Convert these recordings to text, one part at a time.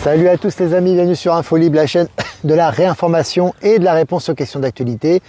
Salut à tous les amis, bienvenue sur InfoLibre, la chaîne de la réinformation et de la réponse aux questions d'actualité.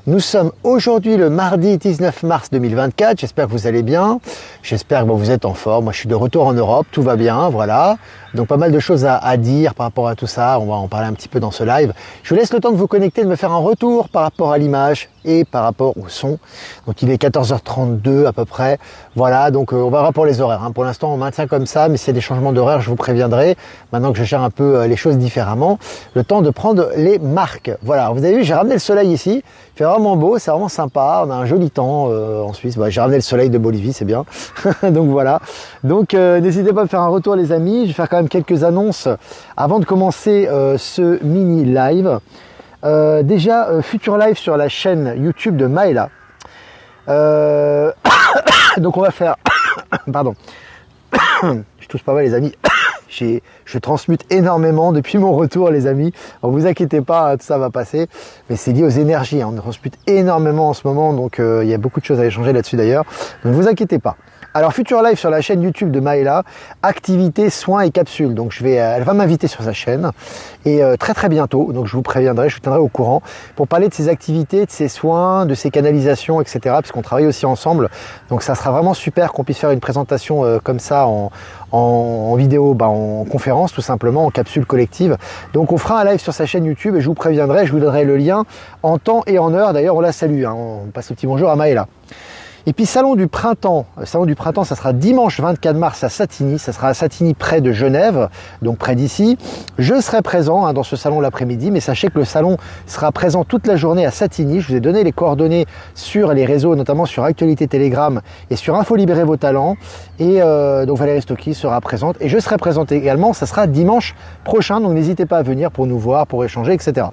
Nous sommes aujourd'hui le mardi 19 mars 2024, j'espère que vous allez bien, j'espère que vous êtes en forme. Moi je suis de retour en Europe, tout va bien, voilà. Donc pas mal de choses à dire par rapport à tout ça, on va en parler un petit peu dans ce live. Je vous laisse le temps de vous connecter, de me faire un retour par rapport à l'image et par rapport au son. Donc il est 14h32 à peu près, voilà, donc on verra pour les horaires. Pour l'instant on maintient comme ça, mais s'il y a des changements d'horaire, je vous préviendrai. Maintenant que je gère un peu les choses différemment, le temps de prendre les marques. Voilà, vous avez vu, j'ai ramené le soleil ici, il fait vraiment beau, c'est vraiment sympa, on a un joli temps en Suisse. J'ai ramené le soleil de Bolivie, c'est bien. Donc voilà, donc n'hésitez pas à me faire un retour les amis, je vais faire quand même quelques annonces avant de commencer ce mini live. Déjà, futur live sur la chaîne YouTube de Maëla. Donc on va faire... Pardon. Je tousse pas mal les amis. Je transmute énormément depuis mon retour les amis. Alors, vous inquiétez pas, tout ça va passer. Mais c'est lié aux énergies. On transmute énormément en ce moment. Donc il y a beaucoup de choses à échanger là-dessus d'ailleurs. Donc ne vous inquiétez pas. Alors futur live sur la chaîne YouTube de Maëla, activités, soins et capsules. Donc elle va m'inviter sur sa chaîne et très bientôt. Donc je vous préviendrai, je vous tiendrai au courant pour parler de ses activités, de ses soins, de ses canalisations, etc. Puisqu'on travaille aussi ensemble. Donc ça sera vraiment super qu'on puisse faire une présentation comme ça en vidéo, en conférence tout simplement, en capsule collective. Donc on fera un live sur sa chaîne YouTube et je vous préviendrai, je vous donnerai le lien en temps et en heure. D'ailleurs on la salue, on passe un petit bonjour à Maëla. Et puis salon du printemps, ça sera dimanche 24 mars à Satigny, ça sera à Satigny près de Genève, donc près d'ici. Je serai présent dans ce salon l'après-midi, mais sachez que le salon sera présent toute la journée à Satigny. Je vous ai donné les coordonnées sur les réseaux, notamment sur Actualité Telegram et sur Info Libérer vos talents. Et donc Valérie Stocky sera présente et je serai présente également, ça sera dimanche prochain, donc n'hésitez pas à venir pour nous voir, pour échanger, etc.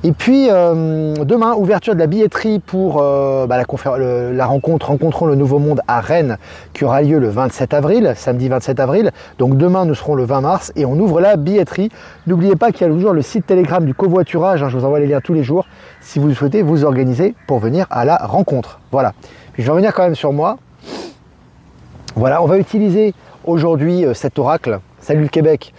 Et puis demain, ouverture de la billetterie pour la rencontre Rencontrons le Nouveau Monde à Rennes qui aura lieu le 27 avril, samedi 27 avril. Donc demain, nous serons le 20 mars et on ouvre la billetterie. N'oubliez pas qu'il y a toujours le site Telegram du covoiturage, je vous envoie les liens tous les jours si vous souhaitez vous organiser pour venir à la rencontre. Voilà. Puis je vais revenir quand même sur moi. Voilà, on va utiliser aujourd'hui cet oracle. Salut le Québec.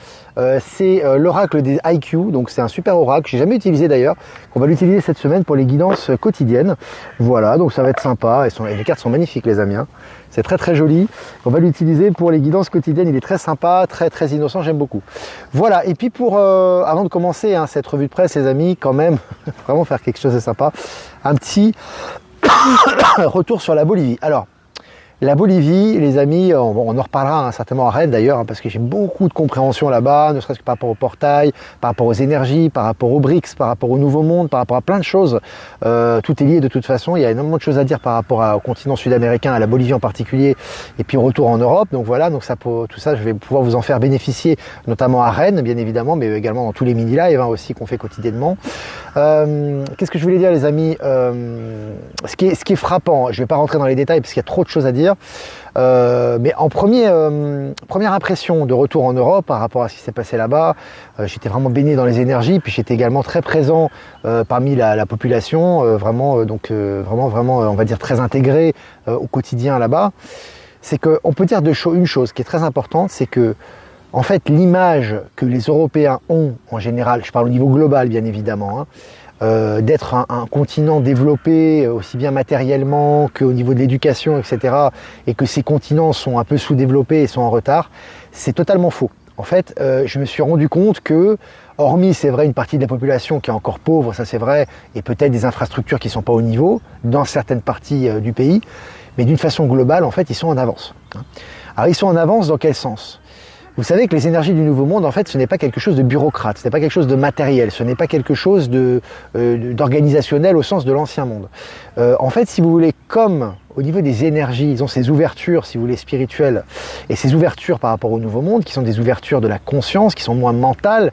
C'est l'oracle des IQ, donc c'est un super oracle que j'ai jamais utilisé d'ailleurs. On va l'utiliser cette semaine pour les guidances quotidiennes. Voilà, donc ça va être sympa. Les cartes sont magnifiques les amis. C'est très joli. On va l'utiliser pour les guidances quotidiennes. Il est très sympa, très innocent. J'aime beaucoup. Voilà. Et puis avant de commencer cette revue de presse, les amis, quand même, vraiment faire quelque chose de sympa. Un petit retour sur la Bolivie. Alors. La Bolivie, les amis, on en reparlera certainement à Rennes d'ailleurs, parce que j'ai beaucoup de compréhension là-bas, ne serait-ce que par rapport au portail, par rapport aux énergies, par rapport aux BRICS, par rapport au Nouveau Monde, par rapport à plein de choses. Tout est lié de toute façon, il y a énormément de choses à dire par rapport au continent sud-américain, à la Bolivie en particulier, et puis au retour en Europe. Donc voilà, tout ça, je vais pouvoir vous en faire bénéficier, notamment à Rennes, bien évidemment, mais également dans tous les mini-lives aussi qu'on fait quotidiennement. Qu'est-ce que je voulais dire les amis, ce qui est frappant, je ne vais pas rentrer dans les détails parce qu'il y a trop de choses à dire, mais en première impression de retour en Europe par rapport à ce qui s'est passé là-bas, j'étais vraiment baigné dans les énergies, puis j'étais également très présent parmi la population, vraiment on va dire très intégré au quotidien là-bas. C'est qu'on peut dire une chose qui est très importante, c'est que en fait l'image que les Européens ont en général, je parle au niveau global bien évidemment, d'être un continent développé aussi bien matériellement qu'au niveau de l'éducation, etc. et que ces continents sont un peu sous-développés et sont en retard, c'est totalement faux. En fait, je me suis rendu compte que, hormis, c'est vrai, une partie de la population qui est encore pauvre, ça c'est vrai, et peut-être des infrastructures qui ne sont pas au niveau dans certaines parties du pays, mais d'une façon globale, en fait, ils sont en avance. Alors, ils sont en avance dans quel sens ? Vous savez que les énergies du Nouveau Monde, en fait, ce n'est pas quelque chose de bureaucrate, ce n'est pas quelque chose de matériel, ce n'est pas quelque chose d'organisationnel au sens de l'Ancien Monde. En fait, si vous voulez, comme au niveau des énergies, ils ont ces ouvertures, si vous voulez, spirituelles, et ces ouvertures par rapport au Nouveau Monde, qui sont des ouvertures de la conscience, qui sont moins mentales,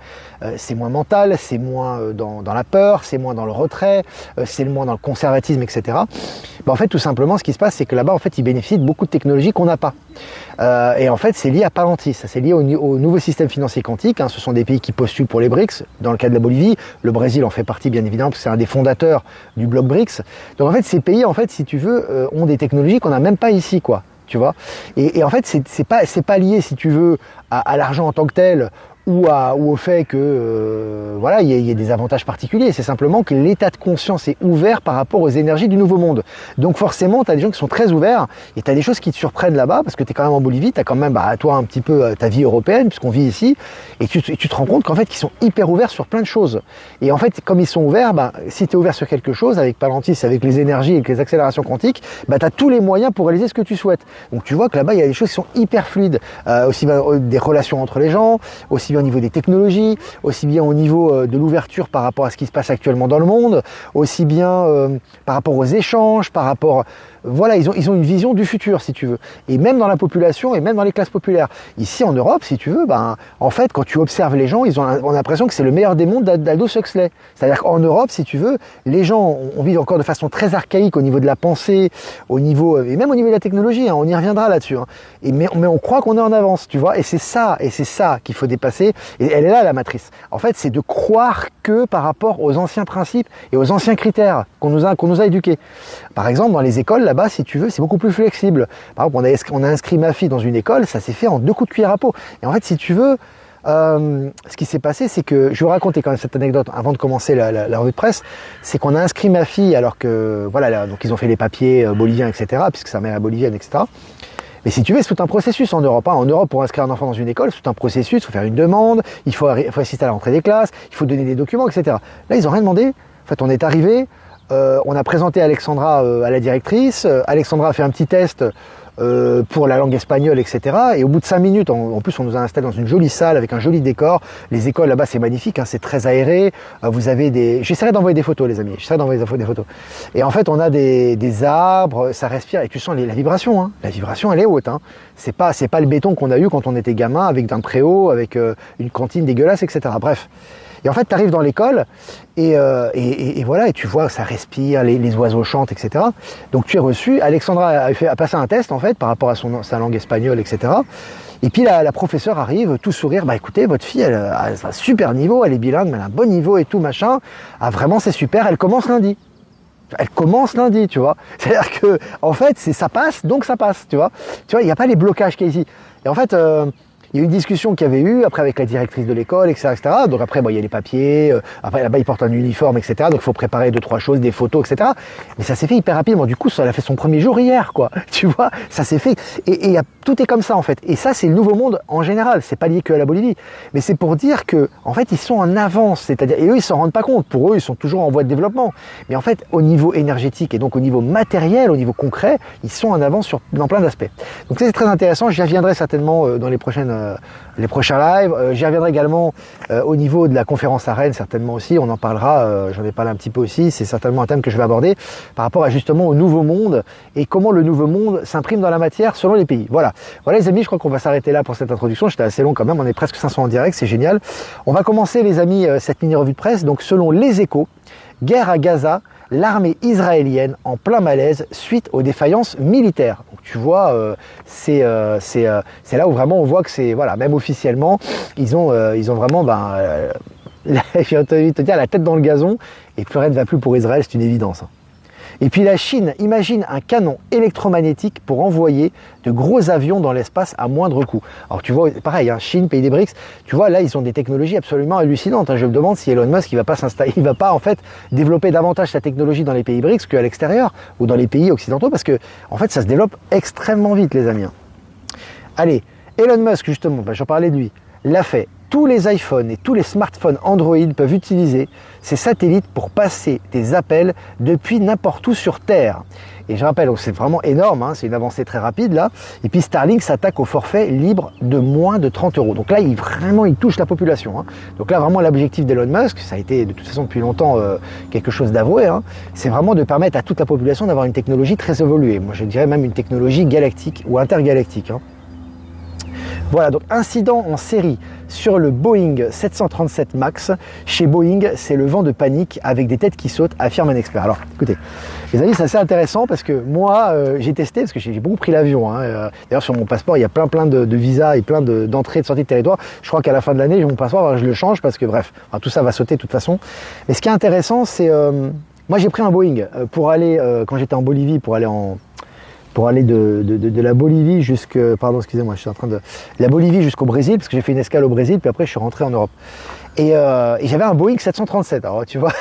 c'est moins mental, c'est moins dans la peur, c'est moins dans le retrait, c'est moins dans le conservatisme, etc. En fait, tout simplement, ce qui se passe, c'est que là-bas, en fait, ils bénéficient de beaucoup de technologies qu'on n'a pas. Et en fait, c'est lié à Palantir, ça c'est lié au nouveau système financier quantique. Ce sont des pays qui postulent pour les BRICS. Dans le cas de la Bolivie, le Brésil en fait partie, bien évidemment, parce que c'est un des fondateurs du bloc BRICS. Donc en fait, ces pays, en fait, si tu veux, ont des technologies qu'on n'a même pas ici, quoi. Tu vois, et en fait, c'est pas lié, si tu veux, à l'argent en tant que tel ou au fait que voilà, il y a des avantages particuliers. C'est simplement que l'état de conscience est ouvert par rapport aux énergies du nouveau monde. Donc forcément, tu as des gens qui sont très ouverts et tu as des choses qui te surprennent là-bas parce que tu es quand même en Bolivie, tu as quand même toi un petit peu ta vie européenne puisqu'on vit ici et tu te rends compte qu'en fait, qu'ils sont hyper ouverts sur plein de choses. Et en fait, comme ils sont ouverts, si tu es ouvert sur quelque chose, avec Palantis, avec les énergies, avec les accélérations quantiques, tu as tous les moyens pour réaliser ce que tu souhaites. Donc tu vois que là-bas, il y a des choses qui sont hyper fluides, aussi bien des relations entre les gens, aussi bien au niveau des technologies, aussi bien au niveau de l'ouverture par rapport à ce qui se passe actuellement dans le monde, aussi bien par rapport aux échanges, par rapport... Voilà, ils ont une vision du futur, si tu veux. Et même dans la population, et même dans les classes populaires. Ici, en Europe, si tu veux, en fait, quand tu observes les gens, on a l'impression que c'est le meilleur des mondes d'Aldous Huxley. C'est-à-dire qu'en Europe, si tu veux, les gens, on vit encore de façon très archaïque au niveau de la pensée, au niveau, et même au niveau de la technologie, on y reviendra là-dessus. Mais on croit qu'on est en avance, tu vois. Et c'est ça qu'il faut dépasser. Et elle est là, la matrice. En fait, c'est de croire que par rapport aux anciens principes et aux anciens critères qu'on nous a éduqués. Par exemple, dans les écoles, là-bas, si tu veux, c'est beaucoup plus flexible. Par exemple, on a inscrit ma fille dans une école, ça s'est fait en 2 coups de cuillère à peau. Et en fait, si tu veux, ce qui s'est passé, c'est que, je vais vous raconter quand même cette anecdote avant de commencer la revue de presse, c'est qu'on a inscrit ma fille alors que, voilà, donc ils ont fait les papiers boliviens, etc., puisque sa mère est bolivienne, etc. Mais si tu veux, c'est tout un processus en Europe. En Europe, pour inscrire un enfant dans une école, c'est tout un processus, il faut faire une demande, il faut assister à la rentrée des classes, il faut donner des documents, etc. Là, ils n'ont rien demandé. En fait, on est arrivé, on a présenté Alexandra à la directrice, Alexandra a fait un petit test pour la langue espagnole, etc. Et au bout de 5 minutes, en plus on nous a installé dans une jolie salle avec un joli décor. Les écoles là-bas c'est magnifique, c'est très aéré. Vous avez des... J'essaierai d'envoyer des photos les amis, j'essaierai d'envoyer des photos. Et en fait on a des arbres, ça respire et tu sens la vibration. La vibration elle est haute. C'est pas le béton qu'on a eu quand on était gamin avec un préau, avec une cantine dégueulasse, etc. Bref. Et en fait, tu arrives dans l'école et voilà, et tu vois, ça respire, les oiseaux chantent, etc. Donc tu es reçu. Alexandra a passé un test en fait par rapport à sa langue espagnole, etc. Et puis la professeure arrive, tout sourire. Écoutez, votre fille, elle a un super niveau, elle est bilingue, mais elle a un bon niveau et tout machin. Ah vraiment, c'est super. Elle commence lundi. Elle commence lundi, tu vois. C'est-à-dire que, en fait, ça passe, donc ça passe, tu vois. Tu vois, il n'y a pas les blocages qu'il y a ici. Et en fait. Il y a eu une discussion qu'il y avait eu après avec la directrice de l'école, etc., etc. Donc après, il y a les papiers. Après, là-bas, ils portent un uniforme, etc. Donc il faut préparer 2-3 choses, des photos, etc. Mais ça s'est fait hyper rapidement. Du coup, elle a fait son premier jour hier, quoi. Tu vois, ça s'est fait. Et tout est comme ça, en fait. Et ça, c'est le nouveau monde en général. C'est pas lié que à la Bolivie. Mais c'est pour dire que, en fait, ils sont en avance. C'est-à-dire, et eux, ils s'en rendent pas compte. Pour eux, ils sont toujours en voie de développement. Mais en fait, au niveau énergétique et donc au niveau matériel, au niveau concret, ils sont en avance dans plein d'aspects. Donc ça, c'est très intéressant. J'y reviendrai certainement dans les prochains lives. J'y reviendrai également au niveau de la conférence à Rennes, certainement aussi. On en parlera, j'en ai parlé un petit peu aussi. C'est certainement un thème que je vais aborder par rapport à justement au nouveau monde et comment le nouveau monde s'imprime dans la matière selon les pays. Voilà les amis, je crois qu'on va s'arrêter là pour cette introduction. J'étais assez long quand même, on est presque 500 en direct, c'est génial. On va commencer les amis cette mini-revue de presse. Donc selon les Échos, guerre à Gaza, l'armée israélienne en plein malaise suite aux défaillances militaires. Donc tu vois, c'est là où vraiment on voit que c'est, voilà, même officiellement, ils ont vraiment, j'ai entendu te dire, la tête dans le gazon, et plus rien ne va plus pour Israël, c'est une évidence. Et puis la Chine imagine un canon électromagnétique pour envoyer de gros avions dans l'espace à moindre coût. Alors tu vois, pareil, Chine, pays des BRICS, tu vois, là ils ont des technologies absolument hallucinantes. Je me demande si Elon Musk, il va pas en fait développer davantage sa technologie dans les pays BRICS qu'à l'extérieur ou dans les pays occidentaux, parce que en fait ça se développe extrêmement vite les amis. Allez, Elon Musk justement, j'en parlais de lui, l'a fait. Tous les iPhones et tous les smartphones Android peuvent utiliser ces satellites pour passer des appels depuis n'importe où sur Terre. Et je rappelle, c'est vraiment énorme, c'est une avancée très rapide là. Et puis Starlink s'attaque au forfait libre de moins de 30 €. Donc là, il touche la population. Donc là, vraiment, l'objectif d'Elon Musk, ça a été de toute façon depuis longtemps quelque chose d'avoué, c'est vraiment de permettre à toute la population d'avoir une technologie très évoluée. Moi, je dirais même une technologie galactique ou intergalactique. Voilà, donc incident en série sur le Boeing 737 MAX. Chez Boeing, c'est le vent de panique avec des têtes qui sautent, affirme un expert. Alors, écoutez, les amis, c'est assez intéressant parce que moi, j'ai testé, parce que j'ai beaucoup pris l'avion. D'ailleurs, sur mon passeport, il y a plein de visas et plein d'entrées et de sorties de territoire. Je crois qu'à la fin de l'année, mon passeport, je le change parce que, bref, tout ça va sauter de toute façon. Mais ce qui est intéressant, c'est... moi, j'ai pris un Boeing pour aller, quand j'étais en Bolivie, pour aller pour aller de la Bolivie pardon, excusez-moi, je suis en train de la Bolivie jusqu'au Brésil, parce que j'ai fait une escale au Brésil, puis après je suis rentré en Europe. Et j'avais un Boeing 737. Alors tu vois,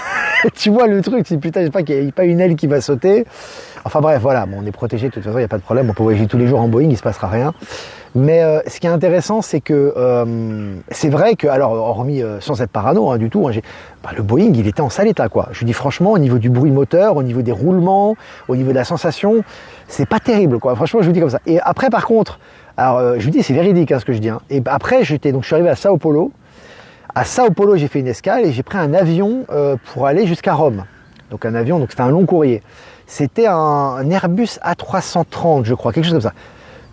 tu vois le truc, c'est putain, j'espère qu'il n'y a pas une aile qui va sauter. Enfin bref, voilà, bon, on est protégé de toute façon, il n'y a pas de problème, on peut voyager tous les jours en Boeing, il se passera rien. Mais ce qui est intéressant, c'est que c'est vrai que, alors hormis sans être parano hein, du tout, hein, le Boeing, il était en sale état quoi. Je vous dis franchement, au niveau du bruit moteur, au niveau des roulements, au niveau de la sensation, c'est pas terrible quoi. Franchement, je vous dis comme ça. Et après, par contre, alors je vous dis, c'est véridique hein, ce que je dis. Hein. Et après, je suis arrivé à Sao Paulo. À Sao Paulo, j'ai fait une escale et j'ai pris un avion pour aller jusqu'à Rome. Donc un avion, donc c'était un long courrier. C'était un Airbus A330, je crois, quelque chose comme ça.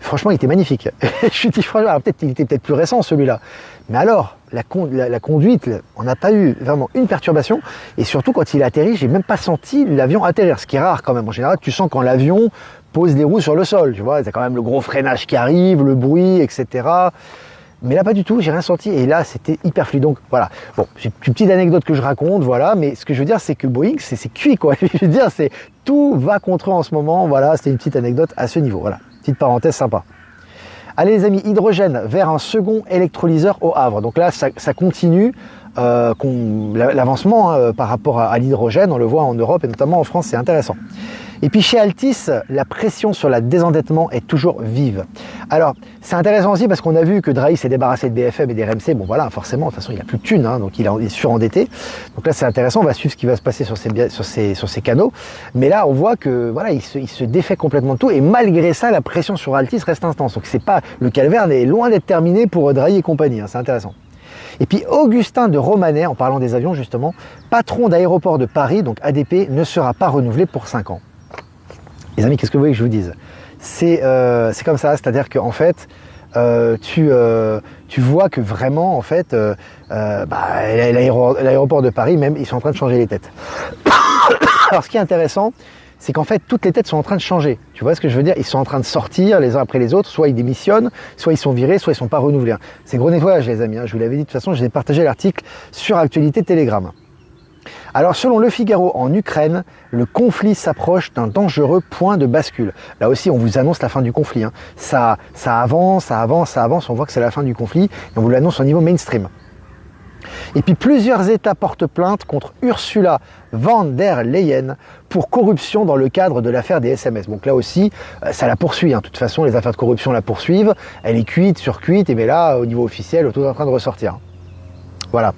Franchement, il était magnifique. Je suis dit, franchement, il était peut-être plus récent celui-là. Mais alors, la conduite, on n'a pas eu vraiment une perturbation. Et surtout, quand il a atterri, j'ai même pas senti l'avion atterrir. Ce qui est rare quand même. En général, tu sens quand l'avion pose les roues sur le sol. Tu vois, c'est quand même le gros freinage qui arrive, le bruit, etc. Mais là, pas du tout, j'ai rien senti. Et là, c'était hyper fluide. Donc, voilà. Bon, j'ai une petite anecdote que je raconte, voilà. Mais ce que je veux dire, c'est que Boeing, c'est cuit, quoi. Je veux dire, tout va contre eux en ce moment. Voilà, c'était une petite anecdote à ce niveau. Voilà. Petite parenthèse sympa. Allez les amis, hydrogène vers un second électrolyseur au Havre. Donc là, ça continue l'avancement hein, par rapport à l'hydrogène. On le voit en Europe et notamment en France, c'est intéressant. Et puis chez Altis, la pression sur le désendettement est toujours vive. Alors, c'est intéressant aussi parce qu'on a vu que Drahi s'est débarrassé de BFM et des RMC. Bon voilà, forcément, de toute façon, il n'y a plus de thunes, hein, donc il est surendetté. Donc là, c'est intéressant, on va suivre ce qui va se passer sur ces canaux. Mais là, on voit que voilà, il se défait complètement de tout. Et malgré ça, la pression sur Altis reste intense. Donc c'est pas, le calvaire est loin d'être terminé pour Drahi et compagnie, hein, c'est intéressant. Et puis Augustin de Romanet, en parlant des avions justement, patron d'aéroport de Paris, donc ADP, ne sera pas renouvelé pour 5 ans. Les amis, qu'est-ce que vous voulez que je vous dise? C'est comme ça, c'est-à-dire qu'en fait, tu vois que vraiment, en fait, l'aéroport de Paris, même, ils sont en train de changer les têtes. Alors, ce qui est intéressant, c'est qu'en fait, toutes les têtes sont en train de changer. Tu vois ce que je veux dire? Ils sont en train de sortir les uns après les autres, soit ils démissionnent, soit ils sont virés, soit ils sont pas renouvelés. C'est gros nettoyage, les amis. Hein. Je vous l'avais dit, de toute façon, je vous ai partagé l'article sur Actualité Telegram. Alors selon Le Figaro, en Ukraine, le conflit s'approche d'un dangereux point de bascule. Là aussi, on vous annonce la fin du conflit. Hein. Ça avance, on voit que c'est la fin du conflit, et on vous l'annonce au niveau mainstream. Et puis plusieurs États portent plainte contre Ursula von der Leyen pour corruption dans le cadre de l'affaire des SMS. Donc là aussi, ça la poursuit. Hein. De toute façon, les affaires de corruption la poursuivent. Elle est cuite, surcuite, et mais là, au niveau officiel, tout est en train de ressortir. Voilà.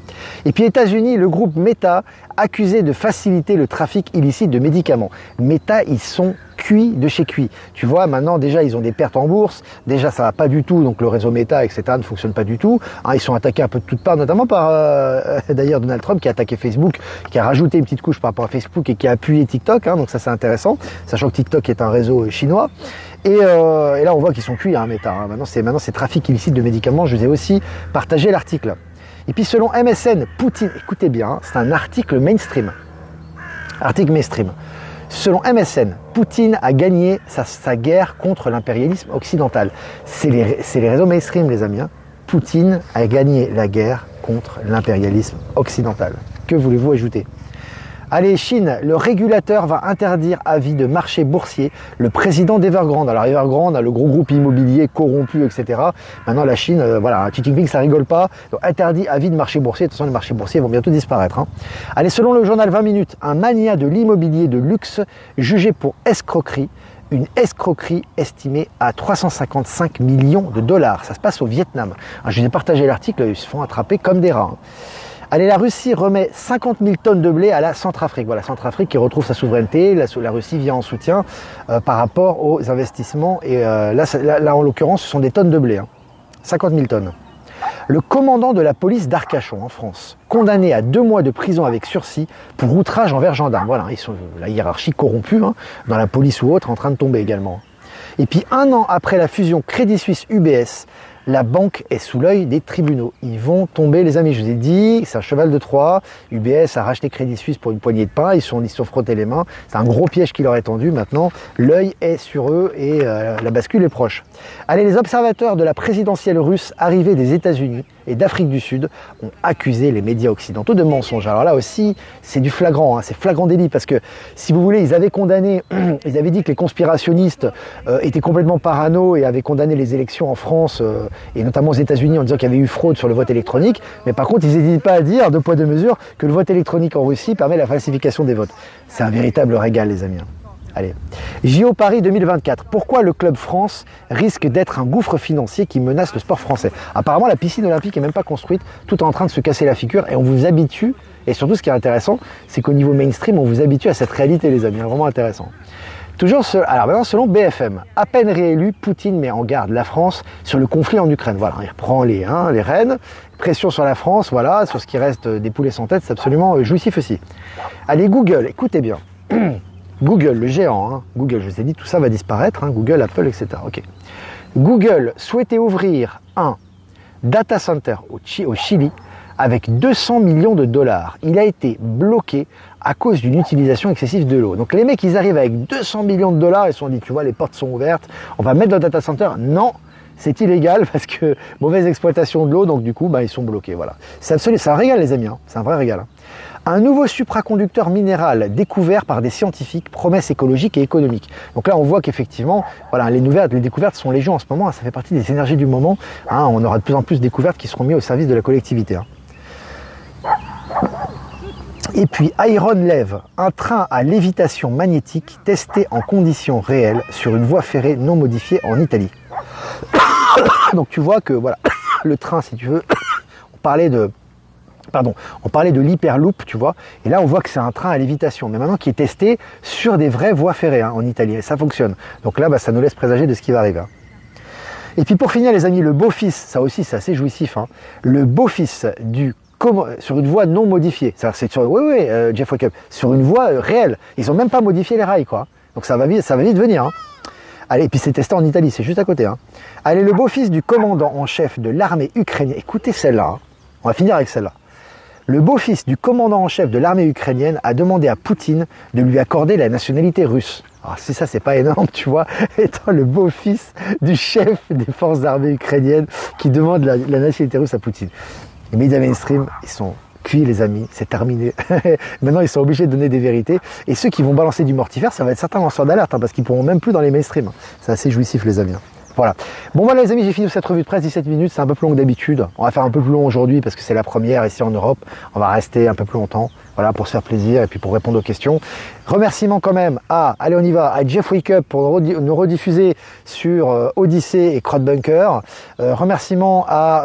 Et puis États-Unis, le groupe Meta, accusé de faciliter le trafic illicite de médicaments. Meta, ils sont cuits de chez cuits. Tu vois, maintenant déjà ils ont des pertes en bourse, déjà ça va pas du tout, donc le réseau Meta, etc. ne fonctionne pas du tout. Hein, ils sont attaqués un peu de toutes parts, notamment par d'ailleurs Donald Trump qui a attaqué Facebook, qui a rajouté une petite couche par rapport à Facebook et qui a appuyé TikTok, hein, donc ça c'est intéressant, sachant que TikTok est un réseau chinois. Et là on voit qu'ils sont cuits, hein, Meta. Hein. Maintenant c'est trafic illicite de médicaments, je vous ai aussi partagé l'article. Et puis selon MSN, Poutine, écoutez bien, c'est un article mainstream. Selon MSN, Poutine a gagné sa guerre contre l'impérialisme occidental. C'est les réseaux mainstream, les amis. Hein. Poutine a gagné la guerre contre l'impérialisme occidental. Que voulez-vous ajouter? Allez, Chine, le régulateur va interdire à vie de marché boursier le président d'Evergrande. Alors Evergrande, le gros groupe immobilier corrompu, etc. Maintenant la Chine, voilà, Xi Jinping, ça rigole pas. Donc interdit à vie de marché boursier. De toute façon, les marchés boursiers vont bientôt disparaître. Hein. Allez, selon le journal 20 minutes, un mania de l'immobilier de luxe jugé pour escroquerie. Une escroquerie estimée à 355 millions de dollars. Ça se passe au Vietnam. Alors, je vous ai partagé l'article, ils se font attraper comme des rats. Hein. Allez, la Russie remet 50 000 tonnes de blé à la Centrafrique. Voilà, Centrafrique qui retrouve sa souveraineté. La Russie vient en soutien par rapport aux investissements. Et là, en l'occurrence, ce sont des tonnes de blé. Hein. 50 000 tonnes. Le commandant de la police d'Arcachon, en France, condamné à 2 mois de prison avec sursis pour outrage envers gendarmes. Voilà, ils sont la hiérarchie corrompue, hein, dans la police ou autre, en train de tomber également. Et puis, 1 an après la fusion Crédit Suisse-UBS, la banque est sous l'œil des tribunaux. Ils vont tomber, les amis, je vous ai dit, c'est un cheval de Troie. UBS a racheté Crédit Suisse pour une poignée de pain, ils se sont frottés les mains. C'est un gros piège qui leur est tendu. Maintenant, l'œil est sur eux et la bascule est proche. Allez, les observateurs de la présidentielle russe arrivée des États-Unis et d'Afrique du Sud ont accusé les médias occidentaux de mensonges. Alors là aussi, c'est du flagrant, hein, c'est flagrant délit, parce que si vous voulez, ils avaient condamné, ils avaient dit que les conspirationnistes étaient complètement parano et avaient condamné les élections en France et notamment aux États-Unis en disant qu'il y avait eu fraude sur le vote électronique. Mais par contre, ils n'hésitent pas à dire, de poids de mesure, que le vote électronique en Russie permet la falsification des votes. C'est un véritable régal, les amis. Allez, JO Paris 2024. Pourquoi le Club France risque d'être un gouffre financier qui menace le sport français? Apparemment, la piscine olympique n'est même pas construite, tout est en train de se casser la figure et on vous habitue. Et surtout, ce qui est intéressant, c'est qu'au niveau mainstream, on vous habitue à cette réalité, les amis. Vraiment intéressant. Toujours, alors maintenant, selon BFM, à peine réélu, Poutine met en garde la France sur le conflit en Ukraine. Voilà, il reprend les rênes, pression sur la France, voilà, sur ce qui reste des poulets sans tête, c'est absolument jouissif aussi. Allez, Google, écoutez bien. Google, le géant, hein. Google, je vous ai dit, tout ça va disparaître, hein. Google, Apple, etc. Ok. Google souhaitait ouvrir un data center au Chili avec 200 millions de dollars. Il a été bloqué à cause d'une utilisation excessive de l'eau. Donc les mecs, ils arrivent avec 200 millions de dollars, ils se sont dit, tu vois, les portes sont ouvertes, on va mettre le data center. Non, c'est illégal parce que mauvaise exploitation de l'eau, donc du coup, bah, ils sont bloqués. Voilà. C'est un régal, les amis, hein. C'est un vrai régal. Hein. Un nouveau supraconducteur minéral découvert par des scientifiques, promesse écologique et économique. Donc là, on voit qu'effectivement, voilà, les découvertes sont légion en ce moment. Hein, ça fait partie des énergies du moment. Hein, on aura de plus en plus de découvertes qui seront mises au service de la collectivité. Hein. Et puis Iron Lève, un train à lévitation magnétique testé en conditions réelles sur une voie ferrée non modifiée en Italie. Donc tu vois que voilà, le train, si tu veux, on parlait de l'hyperloop, tu vois, et là on voit que c'est un train à lévitation, mais maintenant qui est testé sur des vraies voies ferrées hein, en Italie, et ça fonctionne. Donc là, bah, ça nous laisse présager de ce qui va arriver. Hein. Et puis pour finir les amis, le beau-fils, ça aussi c'est assez jouissif, hein, le beau-fils sur une voie non modifiée, c'est sur, Jeff Wake Up, sur une voie réelle, ils n'ont même pas modifié les rails, quoi. Donc ça va vite venir. Hein. Allez, et puis c'est testé en Italie, c'est juste à côté. Hein. Allez, le beau-fils du commandant en chef de l'armée ukrainienne, écoutez celle-là, hein. On va finir avec celle-là. Le beau-fils du commandant en chef de l'armée ukrainienne a demandé à Poutine de lui accorder la nationalité russe. Alors si ça, c'est pas énorme, tu vois, étant le beau-fils du chef des forces armées ukrainiennes qui demande la nationalité russe à Poutine. Les médias mainstream, ils sont cuits, les amis, c'est terminé. Maintenant, ils sont obligés de donner des vérités. Et ceux qui vont balancer du mortifère, ça va être certains lanceurs d'alerte, hein, parce qu'ils pourront même plus dans les mainstream. C'est assez jouissif, les amis. Voilà. Bon voilà les amis, j'ai fini cette revue de presse, 17 minutes, c'est un peu plus long que d'habitude. On va faire un peu plus long aujourd'hui parce que c'est la première ici en Europe. On va rester un peu plus longtemps, voilà, pour se faire plaisir et puis pour répondre aux questions. Remerciements quand même allez on y va, à Jeff Wake Up pour nous rediffuser sur Odyssée et Crowdbunker. Remerciements à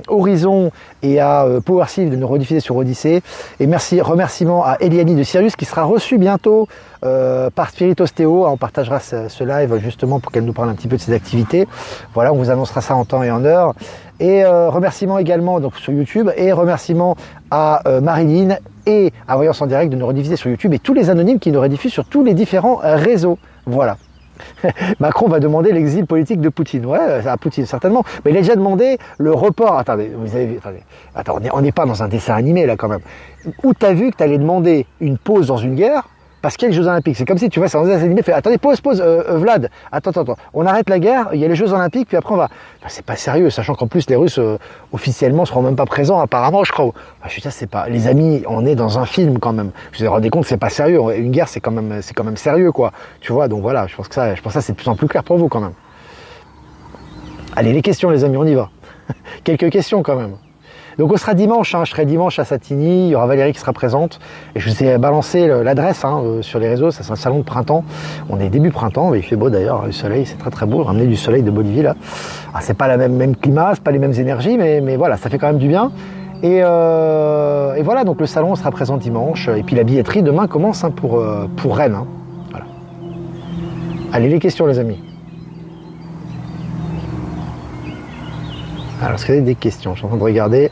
Horizon et à PowerShield de nous rediffuser sur Odyssée. Et remerciements à Eliani de Sirius qui sera reçue bientôt par Spirit Ostéo. On partagera ce live justement pour qu'elle nous parle un petit peu de ses activités. Voilà, on vous annoncera ça en temps et en heure. Et remerciements également donc, sur YouTube et remerciements à Marilyn et à Voyance en Direct de nous rediffuser sur YouTube et tous les anonymes qui nous rediffusent sur tous les différents réseaux. Voilà. Macron va demander l'exil politique de Poutine. Ouais, à Poutine certainement. Mais il a déjà demandé le report. Attendez, on n'est pas dans un dessin animé là quand même. Où t'as vu que t'allais demander une pause dans une guerre parce qu'il y a les Jeux Olympiques. C'est comme si tu vois, c'est un dessin animé, fait attendez, pause, Vlad, attends, on arrête la guerre, il y a les Jeux Olympiques, puis après on va. Enfin, c'est pas sérieux, sachant qu'en plus les Russes officiellement seront même pas présents, apparemment, je crois. Enfin, je veux dire, c'est pas. Les amis, on est dans un film quand même. Je vous rendez compte, c'est pas sérieux. Une guerre, c'est quand même sérieux, quoi. Tu vois, donc voilà, je pense que ça c'est de plus en plus clair pour vous quand même. Allez, les questions, les amis, on y va. Quelques questions quand même. Donc on sera dimanche, hein, je serai dimanche à Satigny, il y aura Valérie qui sera présente. Et je vous ai balancé l'adresse sur les réseaux, ça c'est un salon de printemps. On est début printemps, il fait beau d'ailleurs, le soleil, c'est très très beau, ramener du soleil de Bolivie là. Alors, c'est pas le même climat, c'est pas les mêmes énergies, mais voilà, ça fait quand même du bien. Et voilà, donc le salon sera présent dimanche. Et puis la billetterie demain commence hein, pour Rennes. Hein. Voilà. Allez, les questions les amis. Alors, est-ce qu'il y a des questions? Je suis en train de regarder.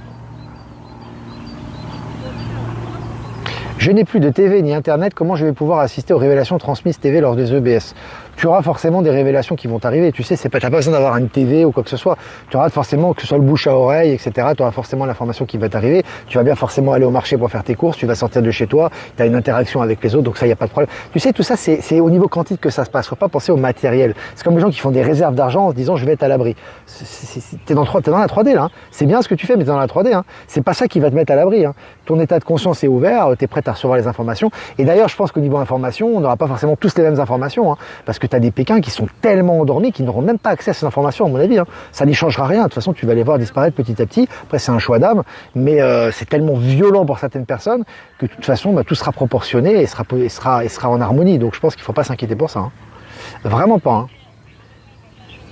Je n'ai plus de TV ni Internet, comment je vais pouvoir assister aux révélations transmises TV lors des EBS? tu auras forcément des révélations qui vont t'arriver. Tu sais, t'as pas besoin d'avoir une TV ou quoi que ce soit. Tu auras forcément, que ce soit le bouche à oreille, etc. Tu auras forcément l'information qui va t'arriver. Tu vas bien forcément aller au marché pour faire tes courses. Tu vas sortir de chez toi. Tu as une interaction avec les autres, donc ça, il n'y a pas de problème. Tu sais, tout ça, c'est au niveau quantique que ça se passe. Faut pas penser au matériel. C'est comme les gens qui font des réserves d'argent en se disant, je vais être à l'abri. T'es dans la 3D, là. Hein. C'est bien ce que tu fais, mais t'es dans la 3D. Hein. C'est pas ça qui va te mettre à l'abri. Hein. Ton état de conscience est ouvert. T'es prêt à recevoir les informations. Et d'ailleurs, je pense qu'au niveau information, on n'aura pas forcément tous les mêmes informations. Hein, parce que tu as des Pékins qui sont tellement endormis qu'ils n'auront même pas accès à ces informations, à mon avis. Hein. Ça n'y changera rien. De toute façon, tu vas les voir disparaître petit à petit. Après, c'est un choix d'âme. Mais c'est tellement violent pour certaines personnes que de toute façon, tout sera proportionné et sera en harmonie. Donc, je pense qu'il ne faut pas s'inquiéter pour ça. Hein. Vraiment pas. Hein.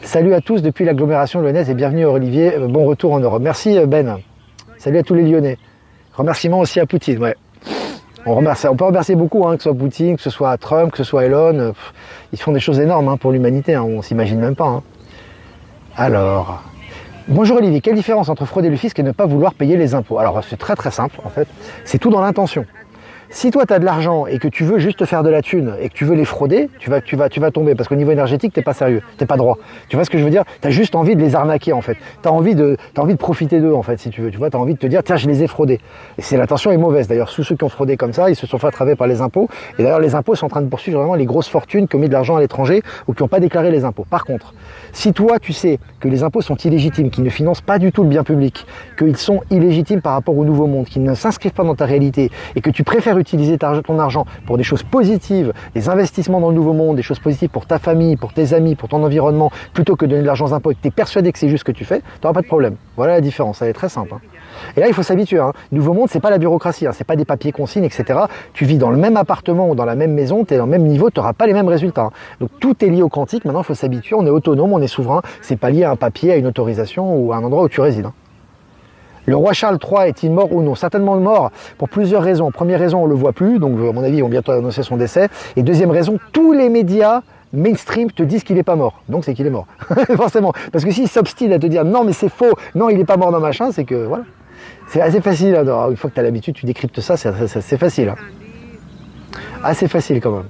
Salut à tous depuis l'agglomération lyonnaise et bienvenue Olivier. Bon retour en Europe. Merci Ben. Salut à tous les Lyonnais. Remerciements aussi à Poutine. Ouais. On peut remercier beaucoup, hein, que ce soit Poutine, que ce soit Trump, que ce soit Elon. Ils font des choses énormes hein, pour l'humanité, hein, on s'imagine même pas. Hein. Alors, bonjour Olivier, quelle différence entre frauder le fisc et ne pas vouloir payer les impôts? Alors c'est très très simple en fait, c'est tout dans l'intention. Si toi tu as de l'argent et que tu veux juste faire de la thune et que tu veux les frauder, tu vas tomber parce qu'au niveau énergétique t'es pas sérieux, t'es pas droit. Tu vois ce que je veux dire? T'as juste envie de les arnaquer en fait. T'as envie de profiter d'eux en fait si tu veux. Tu vois, t'as envie de te dire tiens je les ai fraudés. Et c'est l'intention est mauvaise. D'ailleurs tous ceux qui ont fraudé comme ça, ils se sont fait attraper par les impôts. Et d'ailleurs les impôts sont en train de poursuivre vraiment les grosses fortunes qui ont mis de l'argent à l'étranger ou qui n'ont pas déclaré les impôts. Par contre, si toi tu sais que les impôts sont illégitimes, qu'ils ne financent pas du tout le bien public, qu'ils sont illégitimes par rapport au nouveau monde, qu'ils ne s'inscrivent pas dans ta réalité et que tu préfères utiliser ton argent pour des choses positives, des investissements dans le nouveau monde, des choses positives pour ta famille, pour tes amis, pour ton environnement, plutôt que de donner de l'argent aux impôts et que tu es persuadé que c'est juste ce que tu fais, tu n'auras pas de problème. Voilà la différence, elle est très simple. Hein. Et là, il faut s'habituer. Hein. Nouveau monde, c'est pas la bureaucratie, hein. C'est pas des papiers consignes, etc. Tu vis dans le même appartement ou dans la même maison, tu es dans le même niveau, tu n'auras pas les mêmes résultats. Hein. Donc tout est lié au quantique. Maintenant, il faut s'habituer. On est autonome, on est souverain. C'est pas lié à un papier, à une autorisation ou à un endroit où tu résides. Hein. Le roi Charles III est-il mort ou non? Certainement mort pour plusieurs raisons. Première raison, on le voit plus, donc à mon avis, ils vont bientôt annoncer son décès. Et deuxième raison, tous les médias mainstream te disent qu'il n'est pas mort. Donc c'est qu'il est mort, forcément. Parce que s'ils s'obstinent à te dire non mais c'est faux, non il n'est pas mort dans machin, c'est que voilà. C'est assez facile. Hein. Une fois que tu as l'habitude, tu décryptes ça, c'est facile. Hein. Assez facile quand même.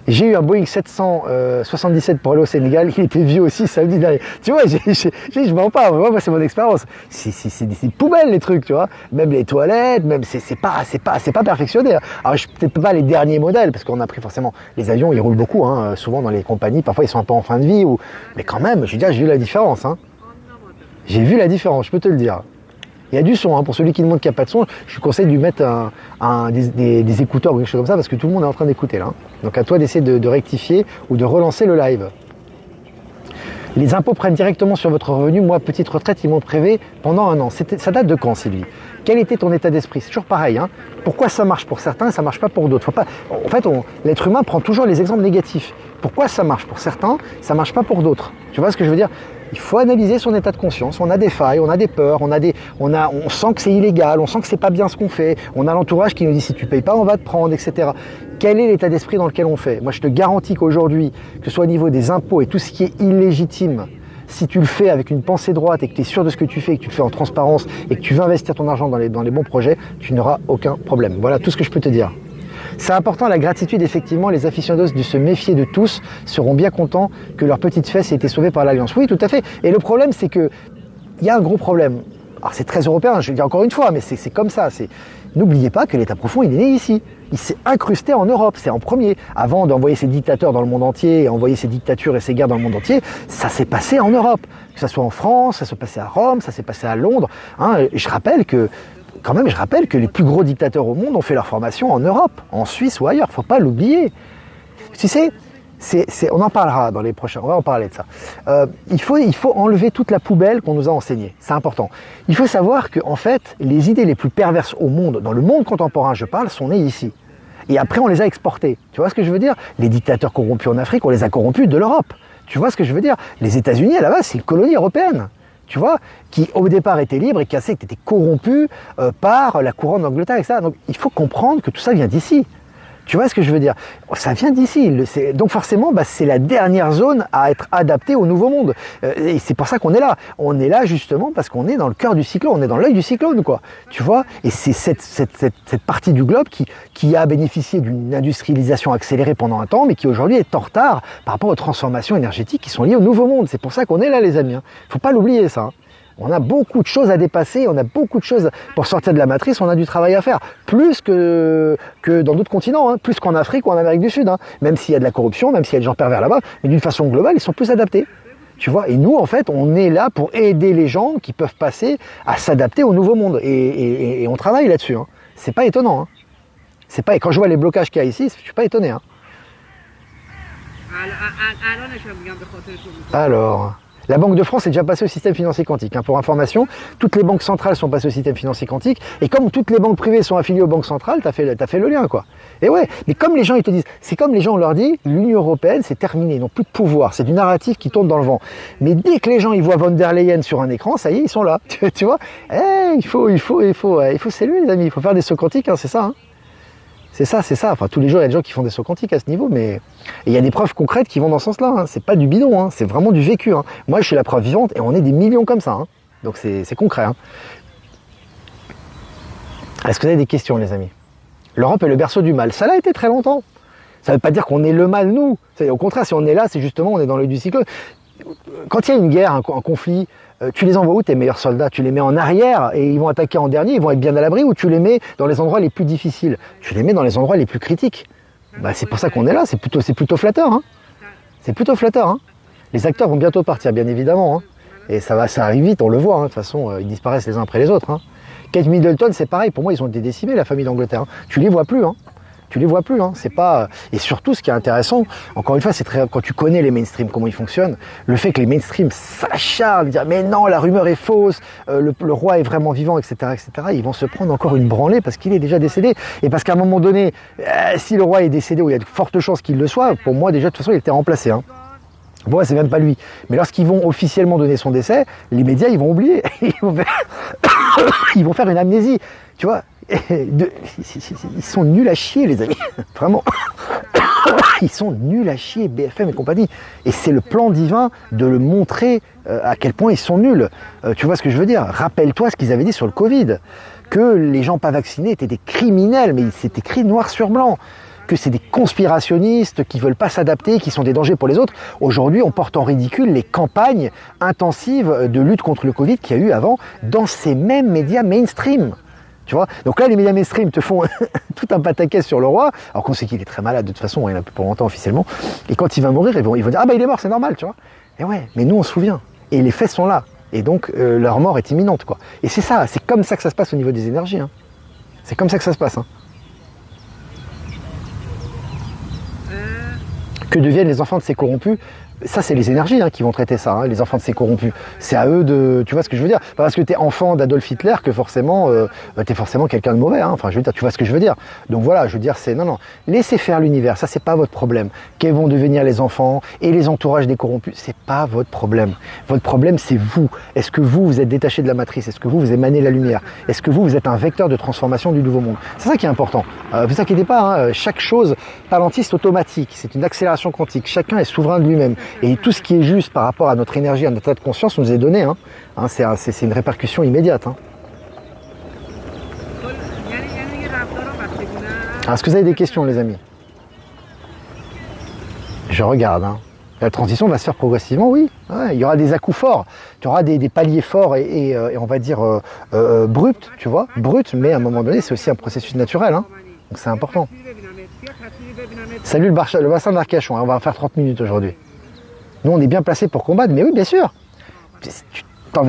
J'ai eu un Boeing 777 pour aller au Sénégal, il était vieux aussi samedi dernier. Tu vois, je m'en parle, moi c'est mon expérience. C'est des poubelles les trucs, tu vois. Même les toilettes, même c'est pas perfectionné. Alors peut-être pas les derniers modèles, parce qu'on a pris forcément les avions, ils roulent beaucoup, hein, souvent dans les compagnies, parfois ils sont un peu en fin de vie, mais quand même, je veux dire, j'ai vu la différence. Hein. J'ai vu la différence, je peux te le dire. Il y a du son, hein. Pour celui qui demande qu'il n'y a pas de son, je vous conseille de lui mettre des écouteurs ou quelque chose comme ça parce que tout le monde est en train d'écouter là. Donc à toi d'essayer de rectifier ou de relancer le live. Les impôts prennent directement sur votre revenu. Moi, petite retraite, ils m'ont prélevé pendant 1 an. Ça date de quand, Sylvie? Quel était ton état d'esprit? C'est toujours pareil. Hein. Pourquoi ça marche pour certains et ça marche pas pour d'autres? En fait, l'être humain prend toujours les exemples négatifs. Pourquoi ça marche pour certains, ça marche pas pour d'autres? Tu vois ce que je veux dire? Il faut analyser son état de conscience. On a des failles, on a des peurs, on sent que c'est illégal, on sent que c'est pas bien ce qu'on fait. On a l'entourage qui nous dit si tu payes pas, on va te prendre, etc. Quel est l'état d'esprit dans lequel on fait? Moi, je te garantis qu'aujourd'hui, que ce soit au niveau des impôts et tout ce qui est illégitime, si tu le fais avec une pensée droite et que tu es sûr de ce que tu fais, que tu le fais en transparence et que tu veux investir ton argent dans les bons projets, tu n'auras aucun problème. Voilà tout ce que je peux te dire. C'est important la gratitude, effectivement, les aficionados de se méfier de tous seront bien contents que leur petite fesse ait été sauvée par l'Alliance. Oui, tout à fait. Et le problème, c'est que il y a un gros problème. Alors c'est très européen, je le dis encore une fois, mais c'est comme ça. N'oubliez pas que l'État profond, il est né ici. Il s'est incrusté en Europe, c'est en premier. Avant d'envoyer ses dictateurs dans le monde entier, et envoyer ses dictatures et ses guerres dans le monde entier, ça s'est passé en Europe. Que ça soit en France, ça s'est passé à Rome, ça s'est passé à Londres. Hein, je rappelle que les plus gros dictateurs au monde ont fait leur formation en Europe, en Suisse ou ailleurs. Faut pas l'oublier. Tu sais, on en parlera dans les prochains. On va en parler de ça. Il faut enlever toute la poubelle qu'on nous a enseignée. C'est important. Il faut savoir que en fait, les idées les plus perverses au monde, dans le monde contemporain, je parle, sont nées ici. Et après, on les a exportées. Tu vois ce que je veux dire? Les dictateurs corrompus en Afrique, on les a corrompus de l'Europe. Tu vois ce que je veux dire? Les États-Unis, à la base, c'est une colonie européenne. Tu vois, qui au départ était libre et qui a sait que tu étais corrompu par la couronne d'Angleterre, etc. Donc il faut comprendre que tout ça vient d'ici. Tu vois ce que je veux dire? Ça vient d'ici. Donc forcément, bah, c'est la dernière zone à être adaptée au nouveau monde. Et c'est pour ça qu'on est là. On est là justement parce qu'on est dans le cœur du cyclone, on est dans l'œil du cyclone, quoi. Tu vois? Et c'est cette partie du globe qui a bénéficié d'une industrialisation accélérée pendant un temps, mais qui aujourd'hui est en retard par rapport aux transformations énergétiques qui sont liées au nouveau monde. C'est pour ça qu'on est là, les amis. Faut pas l'oublier, ça. On a beaucoup de choses à dépasser, on a beaucoup de choses pour sortir de la matrice, on a du travail à faire. Plus que dans d'autres continents, hein, plus qu'en Afrique ou en Amérique du Sud. Hein. Même s'il y a de la corruption, même s'il y a des gens pervers là-bas, mais d'une façon globale, ils sont plus adaptés. Tu vois, et nous, en fait, on est là pour aider les gens qui peuvent passer à s'adapter au nouveau monde. Et on travaille là-dessus. Hein. C'est pas étonnant. Hein. C'est pas, et quand je vois les blocages qu'il y a ici, je suis pas étonné. Hein. Alors... La Banque de France est déjà passée au système financier quantique. Hein. Pour information, toutes les banques centrales sont passées au système financier quantique. Et comme toutes les banques privées sont affiliées aux banques centrales, t'as fait le lien, quoi. Et ouais, mais comme les gens, ils te disent, c'est comme les gens, on leur dit, l'Union Européenne, c'est terminé, ils n'ont plus de pouvoir. C'est du narratif qui tourne dans le vent. Mais dès que les gens, ils voient von der Leyen sur un écran, ça y est, ils sont là. Tu vois, il faut s'élever, les amis. Il faut faire des sauts quantiques, hein, c'est ça. Hein. C'est ça. Enfin, tous les jours, il y a des gens qui font des sauts quantiques à ce niveau, mais il y a des preuves concrètes qui vont dans ce sens-là. Hein. C'est pas du bidon, hein. C'est vraiment du vécu. Hein. Moi, je suis la preuve vivante et on est des millions comme ça. Hein. Donc, c'est concret. Hein. Est-ce que vous avez des questions, les amis? L'Europe est le berceau du mal. Ça l'a été très longtemps. Ça ne veut pas dire qu'on est le mal, nous. Au contraire, si on est là, c'est justement, on est dans l'œil du cyclone. Quand il y a une guerre, un conflit, tu les envoies où tes meilleurs soldats? Tu les mets en arrière et ils vont attaquer en dernier, ils vont être bien à l'abri, ou tu les mets dans les endroits les plus difficiles? Tu les mets dans les endroits les plus critiques. Bah, c'est pour ça qu'on est là, c'est plutôt flatteur. Hein. C'est plutôt flatteur. Hein. Les acteurs vont bientôt partir, bien évidemment. Hein. Et ça arrive vite, on le voit. Hein. De toute façon, ils disparaissent les uns après les autres. Hein. Kate Middleton, c'est pareil. Pour moi, ils ont été décimés, la famille d'Angleterre. Hein. Tu les vois plus. Hein. Tu les vois plus, hein. C'est pas. Et surtout, ce qui est intéressant, encore une fois, c'est quand tu connais les mainstream, comment ils fonctionnent, le fait que les mainstream s'acharnent, dire mais non, la rumeur est fausse, le roi est vraiment vivant, etc., etc. Ils vont se prendre encore une branlée parce qu'il est déjà décédé, et parce qu'à un moment donné, si le roi est décédé, ou il y a de fortes chances qu'il le soit, pour moi déjà de toute façon, il était remplacé. Hein. Bon, c'est même pas lui. Mais lorsqu'ils vont officiellement donner son décès, les médias, ils vont oublier. Ils vont faire une amnésie. Tu vois, ils sont nuls à chier, les amis. Vraiment. Ils sont nuls à chier, BFM et compagnie. Et c'est le plan divin de le montrer à quel point ils sont nuls. Tu vois ce que je veux dire? Rappelle-toi ce qu'ils avaient dit sur le Covid. Que les gens pas vaccinés étaient des criminels, mais c'est écrit noir sur blanc. Que c'est des conspirationnistes qui veulent pas s'adapter, qui sont des dangers pour les autres. Aujourd'hui, on porte en ridicule les campagnes intensives de lutte contre le Covid qu'il y a eu avant dans ces mêmes médias mainstream. Tu vois? Donc là, les médias mainstream te font tout un pataquès sur le roi, alors qu'on sait qu'il est très malade de toute façon, il en a plus pour longtemps officiellement. Et quand il va mourir, ils vont dire ah bah il est mort, c'est normal, tu vois? Et ouais, mais nous on se souvient. Et les faits sont là. Et donc leur mort est imminente, quoi. Et c'est ça, c'est comme ça que ça se passe au niveau des énergies. Hein. C'est comme ça que ça se passe. Hein. Que deviennent les enfants de ces corrompus? Ça, c'est les énergies qui vont traiter ça, hein, les enfants de ces corrompus. C'est à eux de... Tu vois ce que je veux dire? Pas parce que t'es enfant d'Adolf Hitler que forcément, t'es forcément quelqu'un de mauvais. Hein. Enfin, je veux dire, tu vois ce que je veux dire? Donc voilà, je veux dire, c'est... Non, laissez faire l'univers, ça, c'est pas votre problème. Quels vont devenir les enfants et les entourages des corrompus? C'est pas votre problème. Votre problème, c'est vous. Est-ce que vous êtes détaché de la matrice? Est-ce que vous émanez la lumière? Est-ce que vous êtes un vecteur de transformation du nouveau monde? C'est ça qui est important. Vous inquiétez pas, hein, chaque chose, Palantir, c'est automatique. C'est une accélération quantique. Chacun est souverain de lui-même. Et tout ce qui est juste par rapport à notre énergie, à notre état de conscience, nous est donné. Hein. Hein, c'est une répercussion immédiate. Hein. Alors, est-ce que vous avez des questions, les amis? Je regarde. Hein. La transition va se faire progressivement, oui. Ouais, il y aura des à-coups forts. Tu auras des paliers forts et on va dire bruts, tu vois, bruts, mais à un moment donné, c'est aussi un processus naturel. Hein. Donc c'est important. Salut le bassin d'Arcachon. Hein, on va faire 30 minutes aujourd'hui. Nous, on est bien placés pour combattre, mais oui, bien sûr.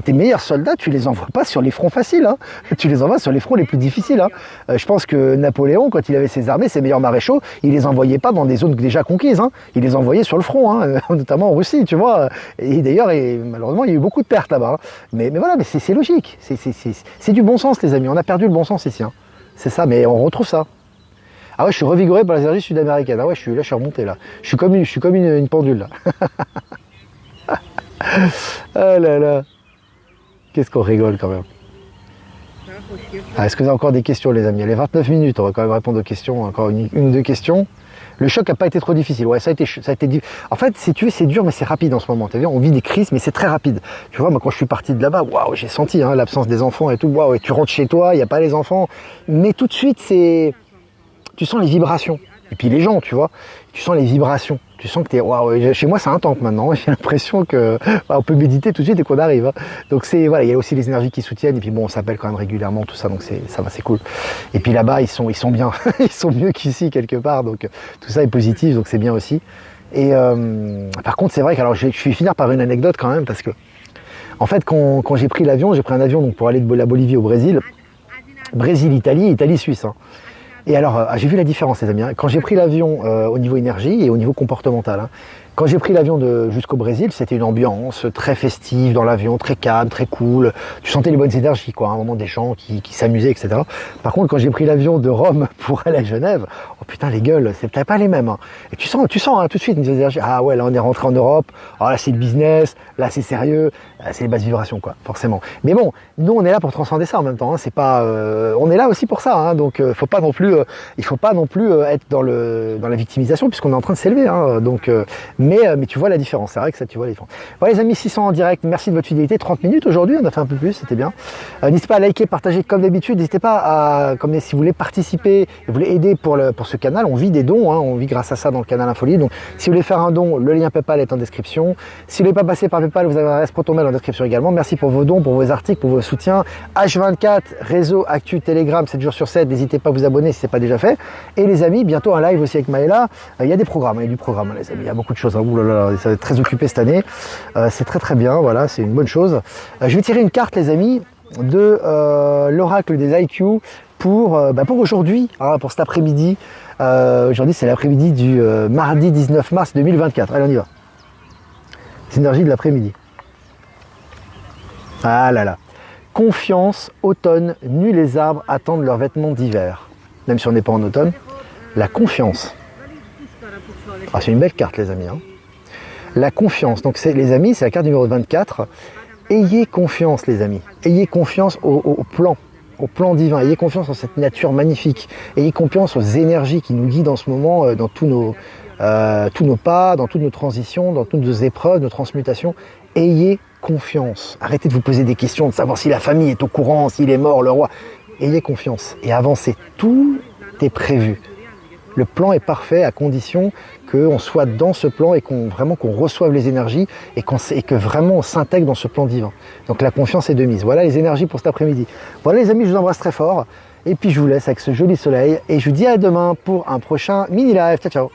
Tes meilleurs soldats, tu les envoies pas sur les fronts faciles, hein. Tu les envoies sur les fronts les plus difficiles. Hein. Je pense que Napoléon, quand il avait ses armées, ses meilleurs maréchaux, il les envoyait pas dans des zones déjà conquises. Hein. Il les envoyait sur le front, hein, notamment en Russie, tu vois. Et d'ailleurs, malheureusement, il y a eu beaucoup de pertes là-bas. Hein. Mais voilà, mais c'est logique. C'est du bon sens, les amis. On a perdu le bon sens ici. Hein. C'est ça, mais on retrouve ça. Ah ouais, je suis revigoré par les énergies sud-américaines. Ah ouais, je suis remonté là. Je suis comme une pendule là. Ah là là. Qu'est-ce qu'on rigole quand même. Ah, est-ce que vous avez encore des questions, les amis? Allez, 29 minutes, on va quand même répondre aux questions, encore une ou deux questions. Le choc n'a pas été trop difficile. Ouais, ça a été en fait, si tu veux, c'est dur, mais c'est rapide en ce moment. Tu vois, on vit des crises, mais c'est très rapide. Tu vois, moi, quand je suis parti de là-bas, waouh, j'ai senti hein, l'absence des enfants et tout. Waouh, et tu rentres chez toi, il n'y a pas les enfants. Mais tout de suite, tu sens les vibrations. Et puis les gens, tu vois, tu sens les vibrations. Tu sens que t'es, waouh, chez moi, c'est un temple maintenant. J'ai l'impression que on peut méditer tout de suite et qu'on arrive. Hein. Donc c'est, voilà, il y a aussi les énergies qui soutiennent. Et puis bon, on s'appelle quand même régulièrement, tout ça. Donc ça va, c'est cool. Et puis là-bas, ils sont bien. Ils sont mieux qu'ici quelque part. Donc tout ça est positif. Donc c'est bien aussi. Et par contre, c'est vrai que alors je vais finir par une anecdote quand même parce que en fait, quand j'ai pris l'avion, j'ai pris un avion donc pour aller de la Bolivie au Brésil, Brésil-Italie, Italie-Suisse. Hein. Et alors, j'ai vu la différence, les amis. Hein. Quand j'ai pris l'avion au niveau énergie et au niveau comportemental, hein, quand j'ai pris l'avion jusqu'au Brésil, c'était une ambiance très festive dans l'avion, très calme, très cool. Tu sentais les bonnes énergies, quoi. À un moment, des gens qui s'amusaient, etc. Par contre, quand j'ai pris l'avion de Rome pour aller à Genève, oh putain, les gueules, c'est peut-être pas les mêmes. Hein. Et tu sens hein, tout de suite une énergie. Ah ouais, là, on est rentré en Europe. Oh, là, c'est le business. Là, c'est sérieux. C'est les basses vibrations, quoi, forcément. Mais bon, nous, on est là pour transcender ça en même temps. Hein. C'est pas, on est là aussi pour ça. Hein. Donc, il faut pas non plus être dans la victimisation puisqu'on est en train de s'élever. Hein. Donc mais tu vois la différence, c'est vrai que ça tu vois la différence. Voilà les amis, 600 en direct, merci de votre fidélité, 30 minutes aujourd'hui, on a fait un peu plus, c'était bien. N'hésitez pas à liker, partager comme d'habitude, n'hésitez pas à, comme si vous voulez participer, et vous voulez aider pour ce canal, on vit des dons, hein, on vit grâce à ça dans le canal Infolie, donc si vous voulez faire un don, le lien PayPal est en description. Si vous voulez pas passer par PayPal, vous avez un adresse ProtonMail en description également. Merci pour vos dons, pour vos articles, pour vos soutiens. H24, réseau, actu, Telegram, 7 jours sur 7, n'hésitez pas à vous abonner si ce n'est pas déjà fait. Et les amis, bientôt un live aussi avec Maëla, il y a des programmes, il y a du programme les amis, il y a beaucoup de choses. Ouh là là, ça va être très occupé cette année. C'est très très bien, voilà, c'est une bonne chose. Je vais tirer une carte, les amis, de l'oracle des IQ pour aujourd'hui, hein, pour cet après-midi. Aujourd'hui, c'est l'après-midi du mardi 19 mars 2024. Allez, on y va. C'est l'énergie de l'après-midi. Ah là là. Confiance, automne, nus les arbres attendent leurs vêtements d'hiver. Même si on n'est pas en automne. La confiance. Ah, c'est une belle carte, les amis. Hein. La confiance. Donc, les amis, c'est la carte numéro 24. Ayez confiance, les amis. Ayez confiance au plan divin. Ayez confiance en cette nature magnifique. Ayez confiance aux énergies qui nous guident en ce moment dans tous nos pas, dans toutes nos transitions, dans toutes nos épreuves, nos transmutations. Ayez confiance. Arrêtez de vous poser des questions, de savoir si la famille est au courant, s'il est mort, le roi. Ayez confiance et avancez. Tout est prévu. Le plan est parfait à condition qu'on soit dans ce plan et qu'on reçoive les énergies et que vraiment on s'intègre dans ce plan divin. Donc la confiance est de mise. Voilà les énergies pour cet après-midi. Voilà les amis, je vous embrasse très fort. Et puis je vous laisse avec ce joli soleil. Et je vous dis à demain pour un prochain mini-live. Ciao, ciao.